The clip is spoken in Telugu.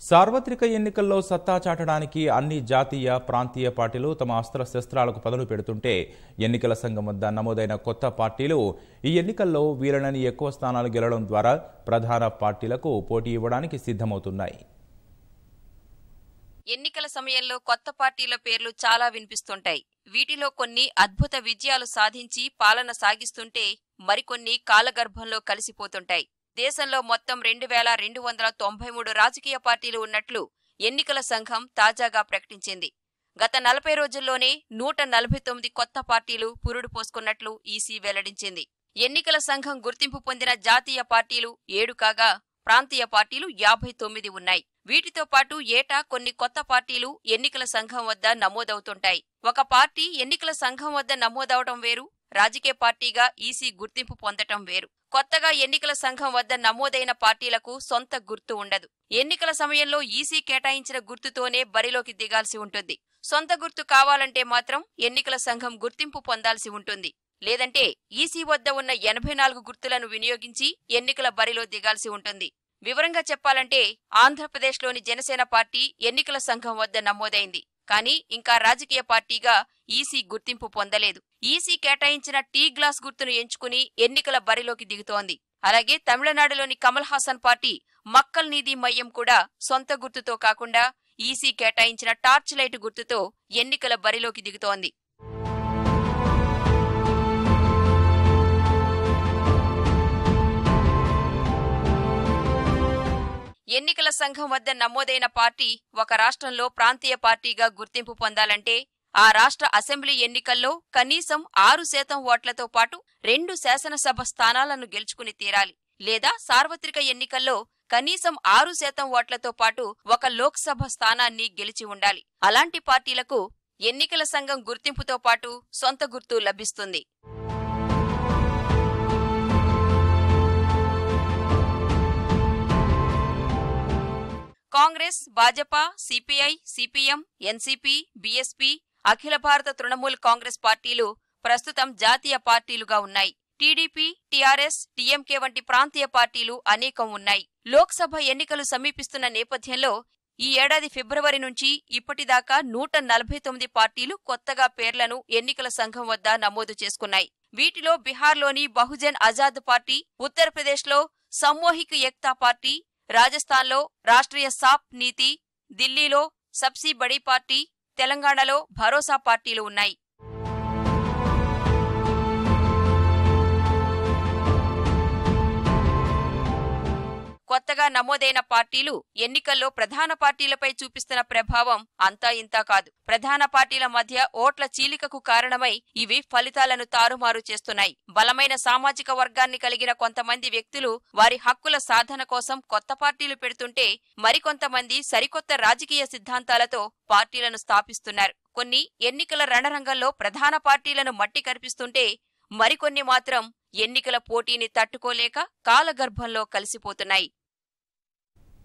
సార్వత్రిక ఎన్నికల్లో సత్తా చాటడానికి అన్ని జాతీయ ప్రాంతీయ పార్టీలు తమ అస్త్రశస్త్రాలకు పదును పెడుతుంటే ఎన్నికల సంఘం వద్ద నమోదైన కొత్త పార్టీలు ఈ ఎన్నికల్లో వీలైనన్ని ఎక్కువ స్థానాలు గెలవడం ద్వారా ప్రధాన పార్టీలకు పోటీ ఇవ్వడానికి సిద్ధమవుతున్నాయి. ఎన్నికల సమయంలో కొత్త పార్టీల పేర్లు చాలా వినిపిస్తుంటాయి. వీటిలో కొన్ని అద్భుత విజయాలు సాధించి పాలన సాగిస్తుంటే మరికొన్ని కాలగర్భంలో కలిసిపోతుంటాయి. దేశంలో మొత్తం 2293 రాజకీయ పార్టీలు ఉన్నట్లు ఎన్నికల సంఘం తాజాగా ప్రకటించింది. గత 40 రోజుల్లోనే 149 కొత్త పార్టీలు పురుడు పోసుకున్నట్లు ఈసీ వెల్లడించింది. ఎన్నికల సంఘం గుర్తింపు పొందిన జాతీయ పార్టీలు 7 కాగా ప్రాంతీయ పార్టీలు 59 ఉన్నాయి. వీటితో పాటు ఏటా కొన్ని కొత్త పార్టీలు ఎన్నికల సంఘం వద్ద నమోదవుతుంటాయి. ఒక పార్టీ ఎన్నికల సంఘం వద్ద నమోదవడం వేరు, రాజకీయ పార్టీగా ఈసీ గుర్తింపు పొందటం వేరు. కొత్తగా ఎన్నికల సంఘం వద్ద నమోదైన పార్టీలకు సొంత గుర్తు ఉండదు. ఎన్నికల సమయంలో ఈసీ కేటాయించిన గుర్తుతోనే బరిలోకి దిగాల్సి ఉంటుంది. సొంత గుర్తు కావాలంటే మాత్రం ఎన్నికల సంఘం గుర్తింపు పొందాల్సి ఉంటుంది. లేదంటే ఈసీ వద్ద ఉన్న 84 గుర్తులను వినియోగించి ఎన్నికల బరిలో దిగాల్సి ఉంటుంది. వివరంగా చెప్పాలంటే ఆంధ్రప్రదేశ్లోని జనసేన పార్టీ ఎన్నికల సంఘం వద్ద నమోదైంది. కానీ ఇంకా రాజకీయ పార్టీగా ఈసీ గుర్తింపు పొందలేదు. ఈసీ కేటాయించిన టీ గ్లాస్ గుర్తును ఎంచుకుని ఎన్నికల బరిలోకి దిగుతోంది. అలాగే తమిళనాడులోని కమల్ హాసన్ పార్టీ మక్కల్ నీతి మయ్యం కూడా సొంత గుర్తుతో కాకుండా ఈసీ కేటాయించిన టార్చ్ లైట్ గుర్తుతో ఎన్నికల బరిలోకి దిగుతోంది. ఎన్నికల సంఘం వద్ద నమోదైన పార్టీ ఒక రాష్ట్రంలో ప్రాంతీయ పార్టీగా గుర్తింపు పొందాలంటే ఆ రాష్ట్ర అసెంబ్లీ ఎన్నికల్లో కనీసం 6% ఓట్లతో పాటు 2 శాసనసభ స్థానాలను గెలుచుకుని తీరాలి. లేదా సార్వత్రిక ఎన్నికల్లో కనీసం 6% ఓట్లతో పాటు 1 లోక్సభ స్థానాన్ని గెలిచి ఉండాలి. అలాంటి పార్టీలకు ఎన్నికల సంఘం గుర్తింపుతో పాటు సొంత గుర్తు లభిస్తుంది. Congress, Bhajapa, CPI, CPM, NCP, BSP, Akhila Bharata Trinamool Congress పార్టీలు ప్రస్తుతం జాతీయ పార్టీలుగా ఉన్నాయి. టీడీపీ, టీఆర్ఎస్, టీఎంకే వంటి ప్రాంతీయ పార్టీలు అనేకం ఉన్నాయి. లోక్సభ ఎన్నికలు సమీపిస్తున్న నేపథ్యంలో ఈ ఏడాది ఫిబ్రవరి నుంచి ఇప్పటిదాకా 149 పార్టీలు కొత్తగా పేర్లను ఎన్నికల సంఘం వద్ద నమోదు చేసుకున్నాయి. వీటిలో బిహార్లోని బహుజన్ ఆజాద్ పార్టీ, ఉత్తరప్రదేశ్లో సామూహిక్ ఏక్తా పార్టీ, రాజస్థాన్లో రాష్ట్రీయ సాప్ నీతి, ఢిల్లీలో సబ్సీ బడీ పార్టీ, తెలంగాణలో భరోసా పార్టీలు ఉన్నాయి. కొత్తగా నమోదైన పార్టీలు ఎన్నికల్లో ప్రధాన పార్టీలపై చూపిస్తున్న ప్రభావం అంతా ఇంతా కాదు. ప్రధాన పార్టీల మధ్య ఓట్ల చీలికకు కారణమై ఇవి ఫలితాలను తారుమారు చేస్తున్నాయి. బలమైన సామాజిక వర్గాన్ని కలిగిన కొంతమంది వ్యక్తులు వారి హక్కుల సాధన కోసం కొత్త పార్టీలు పెడుతుంటే మరికొంతమంది సరికొత్త రాజకీయ సిద్ధాంతాలతో పార్టీలను స్థాపిస్తున్నారు. కొన్ని ఎన్నికల రణరంగంలో ప్రధాన పార్టీలను మట్టి కరిపిస్తుంటే మరికొన్ని మాత్రం ఎన్నికల పోటీని తట్టుకోలేక కాలగర్భంలో కలిసిపోతున్నాయి.